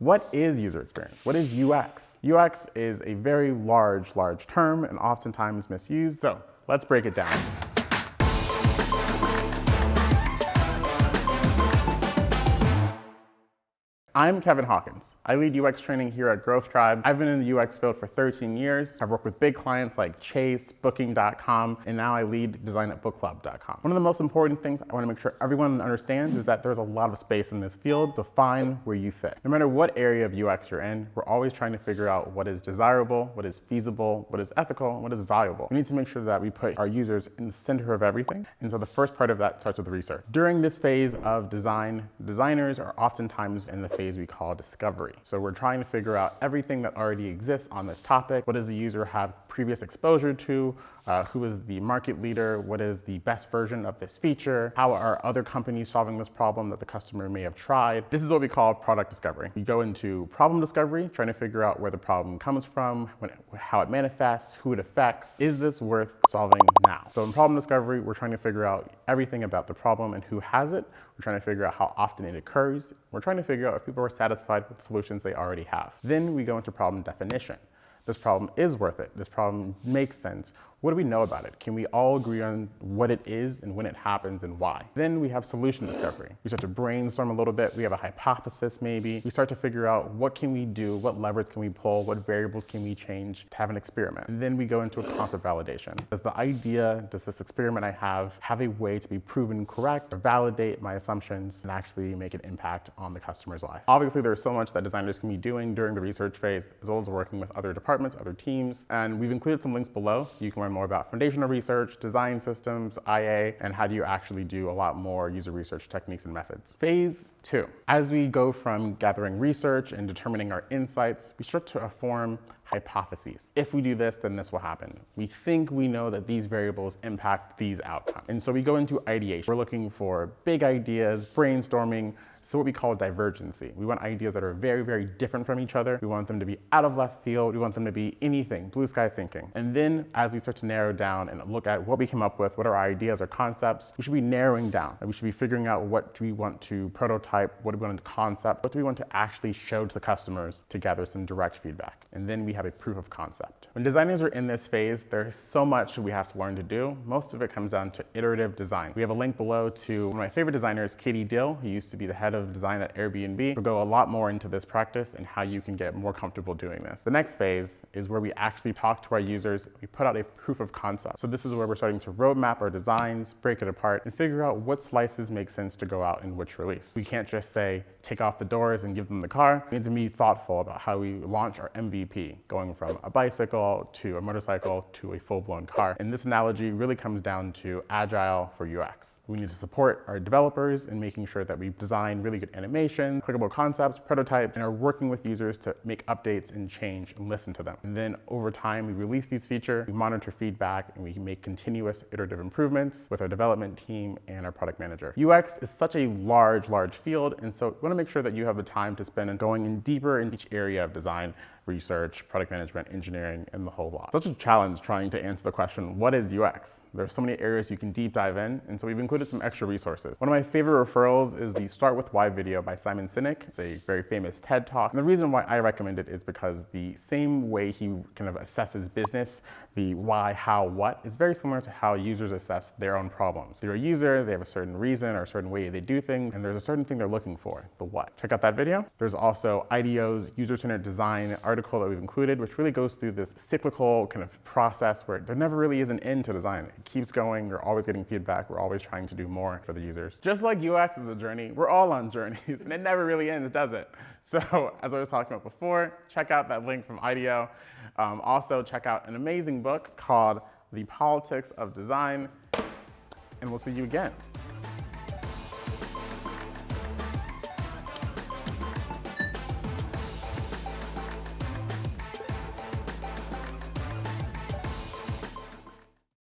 What is user experience? What is UX? UX is a very large term and oftentimes misused. So let's break it down. I'm Kevin Hawkins. I lead UX training here at Growth Tribe. I've been in the UX field for 13 years. I've worked with big clients like Chase, Booking.com, and now I lead design at bookclub.com. One of the most important things I want to make sure everyone understands is that there's a lot of space in this field, so find where you fit. No matter what area of UX you're in, we're always trying to figure out what is desirable, what is feasible, what is ethical, and what is valuable. We need to make sure that we put our users in the center of everything, and so the first part of that starts with research. During this phase of design, designers are oftentimes in the phase we call discovery. So we're trying to figure out everything that already exists on this topic. What does the user have previous exposure to? Who is the market leader? What is the best version of this feature? How are other companies solving this problem that the customer may have tried? This is what we call product discovery. We go into problem discovery, trying to figure out where the problem comes from, how it manifests, who it affects. Is this worth solving now? So in problem discovery, we're trying to figure out everything about the problem and who has it. We're trying to figure out how often it occurs. We're trying to figure out if people are satisfied with the solutions they already have. Then we go into problem definition. This problem is worth it. This problem makes sense. What do we know about it? Can we all agree on what it is and when it happens and why? Then we have solution discovery. We start to brainstorm a little bit. We have a hypothesis maybe. We start to figure out what can we do, what levers can we pull, what variables can we change to have an experiment. And then we go into a concept validation. Does this experiment I have a way to be proven correct, or validate my assumptions and actually make an impact on the customer's life? Obviously, there's so much that designers can be doing during the research phase, as well as working with other departments, other teams. And we've included some links below so you can learn more about foundational research, design systems, IA, and how do you actually do a lot more user research techniques and methods. Phase 2. As we go from gathering research and determining our insights, we start to form hypotheses. If we do this, then this will happen. We think we know that these variables impact these outcomes. And so we go into ideation. We're looking for big ideas, brainstorming, so what we call divergency. We want ideas that are very different from each other. We want them to be out of left field. We want them to be anything, blue sky thinking. And then as we start to narrow down and look at what we came up with, what are our ideas or concepts, we should be narrowing down. And we should be figuring out what do we want to prototype, what do we want to concept, what do we want to actually show to the customers to gather some direct feedback. And then we have a proof of concept. When designers are in this phase, there's so much we have to learn to do. Most of it comes down to iterative design. We have a link below to one of my favorite designers, Katie Dill, who used to be the head of design at Airbnb. We'll go a lot more into this practice and how you can get more comfortable doing this. The next phase is where we actually talk to our users. We put out a proof of concept. So this is where we're starting to roadmap our designs, break it apart, and figure out what slices make sense to go out in which release. We can't just say, take off the doors and give them the car. We need to be thoughtful about how we launch our MVP, going from a bicycle to a motorcycle to a full-blown car. And this analogy really comes down to agile for UX. We need to support our developers in making sure that we design really good animation, clickable concepts, prototypes, and are working with users to make updates and change and listen to them. And then over time, we release these features, we monitor feedback, and we can make continuous iterative improvements with our development team and our product manager. UX is such a large field, and so we want to make sure that you have the time to spend going in deeper in each area of design, research, product management, engineering, and the whole lot. Such a challenge trying to answer the question, what is UX? There's so many areas you can deep dive in, and so we've included some extra resources. One of my favorite referrals is the Start With Why video by Simon Sinek. It's a very famous TED Talk. And the reason why I recommend it is because the same way he kind of assesses business, the why, how, what, is very similar to how users assess their own problems. They're a user, they have a certain reason or a certain way they do things, and there's a certain thing they're looking for, the what. Check out that video. There's also IDEO's user-centered design article that we've included, which really goes through this cyclical kind of process where there never really is an end to design. It keeps going, you're always getting feedback, we're always trying to do more for the users. Just like UX is a journey, we're all on journeys, and it never really ends, does it? So, as I was talking about before, check out that link from IDEO. Also, check out an amazing book called The Politics of Design, and we'll see you again.